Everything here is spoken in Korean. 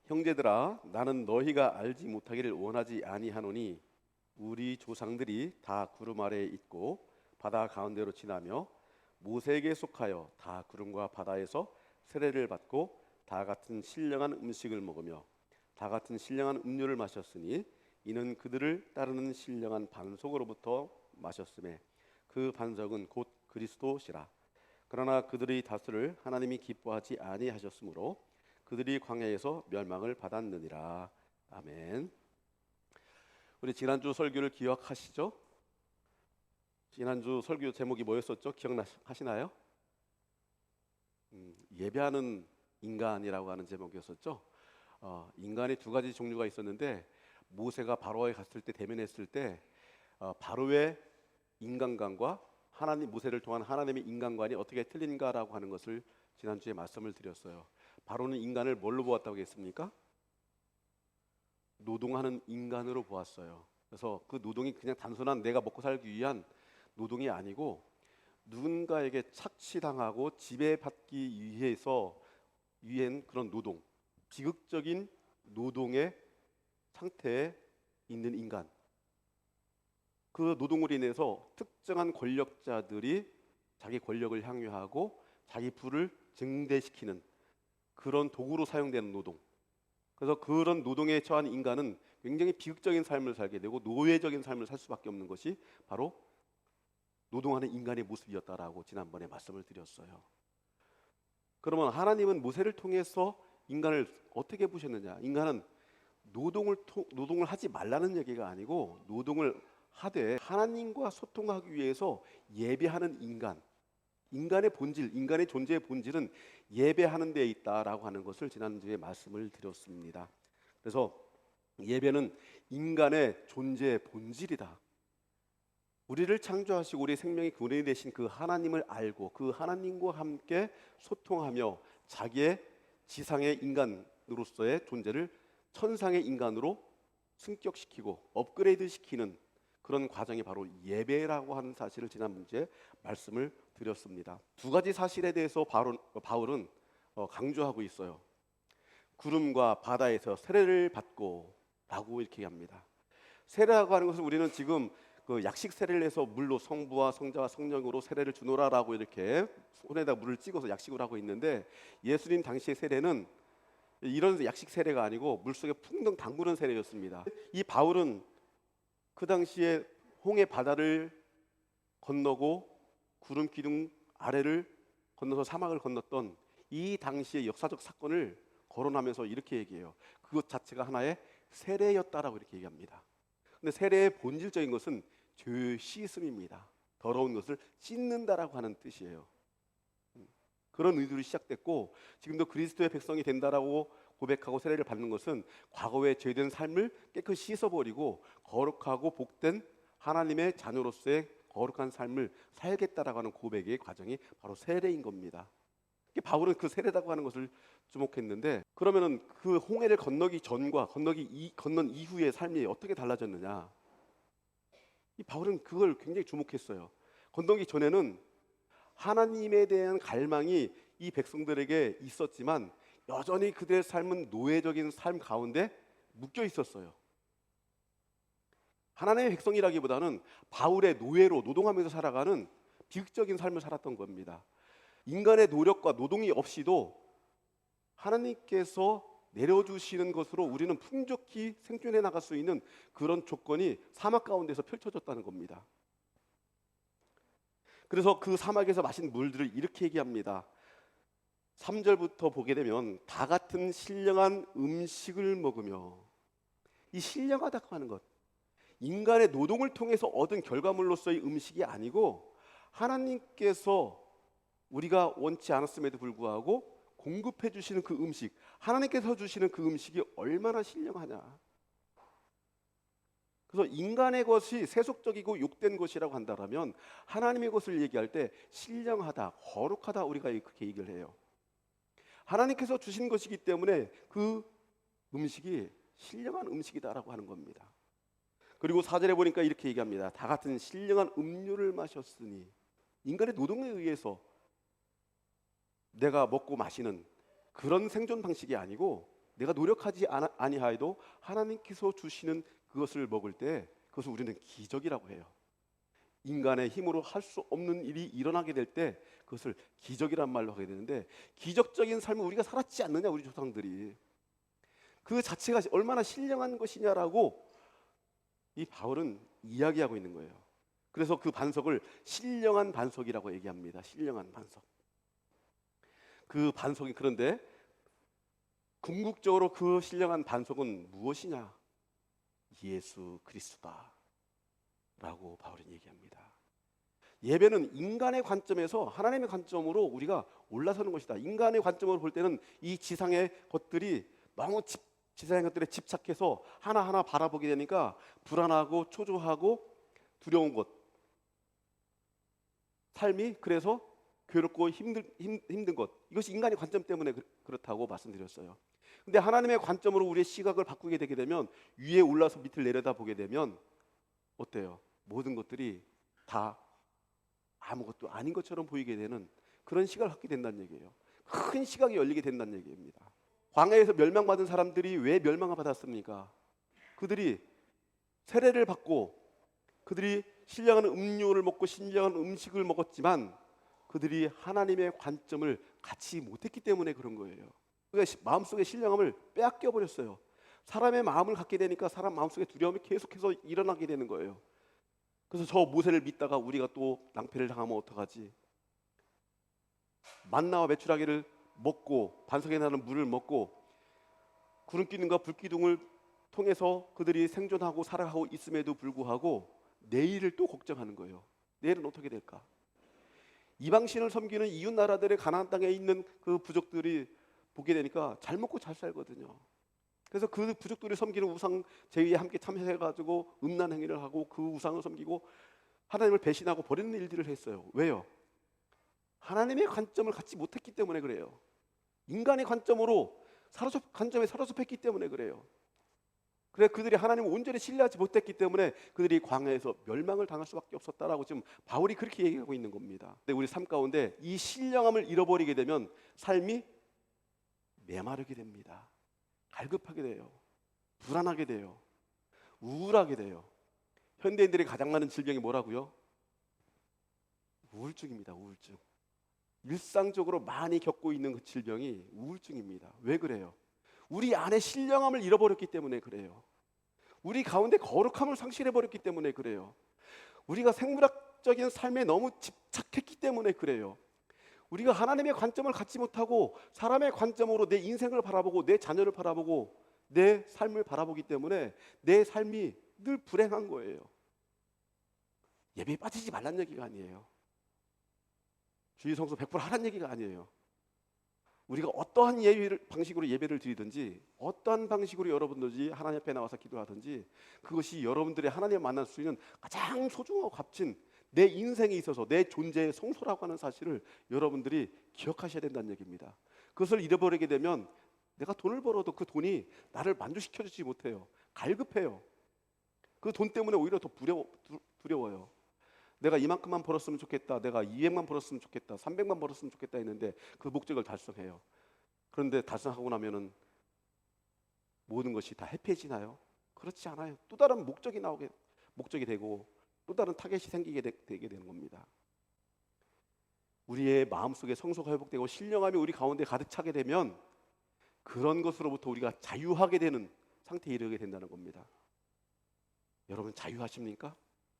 형제들아, 나는 너희가 알지 못하기를 원하지 아니하노니 우리 조상들이 다 구름 아래에 있고 바다 가운데로 지나며 모세에게 속하여 다 구름과 바다에서 세례를 받고 다 같은 신령한 음식을 먹으며 다 같은 신령한 음료를 마셨으니 이는 그들을 따르는 신령한 반석으로부터 마셨음에 그 반석은 곧 그리스도시라. 그러나 그들의 다스를 하나님이 기뻐하지 아니하셨으므로 그들이 광야에서 멸망을 받았느니라. 아멘. 우리 지난주 설교를 기억하시죠? 지난주 설교 제목이 뭐였었죠? 기억하시나요? 예배하는 인간이라고 하는 제목이었었죠. 인간이 두 가지 종류가 있었는데 모세가 바로에 갔을 때 대면했을 때 바로의 인간관과 하나님 모세를 통한 하나님의 인간관이 어떻게 틀린가라고 하는 것을 지난주에 말씀을 드렸어요. 바로는 인간을 뭘로 보았다고 했습니까? 노동하는 인간으로 보았어요. 그래서 그 노동이 그냥 단순한 내가 먹고 살기 위한 노동이 아니고 누군가에게 착취당하고 지배받기 위한 그런 노동, 비극적인 노동의 상태에 있는 인간. 그 노동으로 인해서 특정한 권력자들이 자기 권력을 향유하고 자기 부를 증대시키는 그런 도구로 사용되는 노동. 그래서 그런 노동에 처한 인간은 굉장히 비극적인 삶을 살게 되고 노예적인 삶을 살 수밖에 없는 것이 바로 노동하는 인간의 모습이었다라고 지난번에 말씀을 드렸어요. 그러면 하나님은 모세를 통해서 인간을 어떻게 보셨느냐? 인간은 노동을 하지 말라는 얘기가 아니고 노동을 하되 하나님과 소통하기 위해서 예배하는 인간의 본질, 인간의 존재의 본질은 예배하는 데에 있다라고 하는 것을 지난주에 말씀을 드렸습니다. 그래서 예배는 인간의 존재의 본질이다. 우리를 창조하시고 우리 생명의 근원이 되신 그 하나님을 알고 그 하나님과 함께 소통하며 자기의 지상의 인간으로서의 존재를 천상의 인간으로 승격시키고 업그레이드 시키는 그런 과정이 바로 예배라고 하는 사실을 지난주에 말씀을 드렸습니다. 두 가지 사실에 대해서 바울은 강조하고 있어요. 구름과 바다에서 세례를 받고 라고 이렇게 합니다. 세례라고 하는 것은 우리는 지금 그 약식 세례를 해서 물로 성부와 성자와 성령으로 세례를 주노라라고 이렇게 손에다 물을 찍어서 약식을 하고 있는데 예수님 당시의 세례는 이런 약식 세례가 아니고 물속에 풍덩 담그는 세례였습니다. 이 바울은 그 당시에 홍해 바다를 건너고 구름 기둥 아래를 건너서 사막을 건넜던 이 당시의 역사적 사건을 거론하면서 이렇게 얘기해요. 그것 자체가 하나의 세례였다라고 이렇게 얘기합니다. 근데 세례의 본질적인 것은 죄 씻음입니다. 더러운 것을 씻는다라고 하는 뜻이에요. 그런 의도로 시작됐고 지금도 그리스도의 백성이 된다라고 고백하고 세례를 받는 것은 과거의 죄된 삶을 깨끗이 씻어버리고 거룩하고 복된 하나님의 자녀로서의 거룩한 삶을 살겠다라고 하는 고백의 과정이 바로 세례인 겁니다. 바울은 그 세례라고 하는 것을 주목했는데 그러면은 그 홍해를 건너기 전과 건넌 이후의 삶이 어떻게 달라졌느냐? 이 바울은 그걸 굉장히 주목했어요. 건너기 전에는 하나님에 대한 갈망이 이 백성들에게 있었지만 여전히 그들의 삶은 노예적인 삶 가운데 묶여 있었어요. 하나님의 백성이라기보다는 바울의 노예로 노동하면서 살아가는 비극적인 삶을 살았던 겁니다. 인간의 노력과 노동이 없이도 하나님께서 내려주시는 것으로 우리는 풍족히 생존해 나갈 수 있는 그런 조건이 사막 가운데서 펼쳐졌다는 겁니다. 그래서 그 사막에서 마신 물들을 이렇게 얘기합니다. 3절부터 보게 되면 다 같은 신령한 음식을 먹으며, 이 신령하다고 하는 것, 인간의 노동을 통해서 얻은 결과물로서의 음식이 아니고 하나님께서 우리가 원치 않았음에도 불구하고 공급해 주시는 그 음식, 하나님께서 주시는 그 음식이 얼마나 신령하냐. 그래서 인간의 것이 세속적이고 욕된 것이라고 한다면 하나님의 것을 얘기할 때 신령하다, 거룩하다 우리가 그렇게 얘기를 해요. 하나님께서 주신 것이기 때문에 그 음식이 신령한 음식이다라고 하는 겁니다. 그리고 4절에 보니까 이렇게 얘기합니다. 다 같은 신령한 음료를 마셨으니, 인간의 노동에 의해서 내가 먹고 마시는 그런 생존 방식이 아니고 내가 노력하지 아니하여도 하나님께서 주시는 그것을 먹을 때 그것을 우리는 기적이라고 해요. 인간의 힘으로 할 수 없는 일이 일어나게 될 때 그것을 기적이란 말로 하게 되는데, 기적적인 삶을 우리가 살았지 않느냐, 우리 조상들이. 그 자체가 얼마나 신령한 것이냐라고 이 바울은 이야기하고 있는 거예요. 그래서 그 반석을 신령한 반석이라고 얘기합니다. 신령한 반석. 그 반석이, 그런데 궁극적으로 그 신령한 반석은 무엇이냐? 예수 그리스도다 라고 바울은 얘기합니다. 예배는 인간의 관점에서 하나님의 관점으로 우리가 올라서는 것이다. 인간의 관점으로 볼 때는 이 지상의 것들이 너무 지상의 것들에 집착해서 하나하나 바라보게 되니까 불안하고 초조하고 두려운 것, 삶이 그래서 괴롭고 힘든 것, 이것이 인간의 관점 때문에 그렇다고 말씀드렸어요. 근데 하나님의 관점으로 우리의 시각을 바꾸게 되게 되면, 위에 올라서 밑을 내려다보게 되면 어때요? 모든 것들이 다 아무것도 아닌 것처럼 보이게 되는 그런 시각을 갖게 된다는 얘기예요. 큰 시각이 열리게 된다는 얘기입니다. 광야에서 멸망받은 사람들이 왜 멸망을 받았습니까? 그들이 세례를 받고 그들이 신령한 음료를 먹고 신령한 음식을 먹었지만 그들이 하나님의 관점을 갖지 못했기 때문에 그런 거예요. 그러니까 마음속의 신령함을 빼앗겨 버렸어요. 사람의 마음을 갖게 되니까 사람 마음속에 두려움이 계속해서 일어나게 되는 거예요. 그래서 저 모세를 믿다가 우리가 또 낭패를 당하면 어떡하지? 만나와 메추라기를 먹고 반석에 나는 물을 먹고 구름기둥과 불기둥을 통해서 그들이 생존하고 살아가고 있음에도 불구하고 내일을 또 걱정하는 거예요. 내일은 어떻게 될까? 이방신을 섬기는 이웃 나라들의 가나안 땅에 있는 그 부족들이 보게 되니까 잘 먹고 잘 살거든요. 그래서 그 부족들이 섬기는 우상 제위에 함께 참여해가지고 음란 행위를 하고 그 우상을 섬기고 하나님을 배신하고 버리는 일들을 했어요. 왜요? 하나님의 관점을 갖지 못했기 때문에 그래요. 인간의 관점으로 관점에 사로잡혔기 때문에 그래요. 그래 그들이 하나님을 온전히 신뢰하지 못했기 때문에 그들이 광야에서 멸망을 당할 수밖에 없었다라고 지금 바울이 그렇게 얘기하고 있는 겁니다. 근데 우리 삶 가운데 이 신령함을 잃어버리게 되면 삶이 메마르게 됩니다. 갈급하게 돼요. 불안하게 돼요. 우울하게 돼요. 현대인들이 가장 많은 질병이 뭐라고요? 우울증입니다. 우울증. 일상적으로 많이 겪고 있는 그 질병이 우울증입니다. 왜 그래요? 우리 안에 신령함을 잃어버렸기 때문에 그래요. 우리 가운데 거룩함을 상실해버렸기 때문에 그래요. 우리가 생물학적인 삶에 너무 집착했기 때문에 그래요. 우리가 하나님의 관점을 갖지 못하고 사람의 관점으로 내 인생을 바라보고 내 자녀를 바라보고 내 삶을 바라보기 때문에 내 삶이 늘 불행한 거예요. 예배에 빠지지 말란 얘기가 아니에요. 주일 성수 100% 하란 얘기가 아니에요. 우리가 어떠한 방식으로 예배를 드리든지 어떠한 방식으로 여러분들이 하나님 앞에 나와서 기도하든지 그것이 여러분들이 하나님을 만날 수 있는 가장 소중하고 값진 내 인생에 있어서 내 존재의 성소라고 하는 사실을 여러분들이 기억하셔야 된다는 얘기입니다. 그것을 잃어버리게 되면 내가 돈을 벌어도 그 돈이 나를 만족시켜주지 못해요. 갈급해요. 그 돈 때문에 오히려 더 두려워요. 내가 이만큼만 벌었으면 좋겠다, 내가 200만 벌었으면 좋겠다, 300만 벌었으면 좋겠다 했는데 그 목적을 달성해요. 그런데 달성하고 나면은 모든 것이 다 해피해지나요? 그렇지 않아요. 또 다른 목적이 되고 또 다른 타겟이 생기게 되게 되는 겁니다. 우리의 마음속에 성소가 회복되고 신령함이 우리 가운데 가득 차게 되면 그런 것으로부터 우리가 자유하게 되는 상태에 이르게 된다는 겁니다. 여러분 자유하십니까?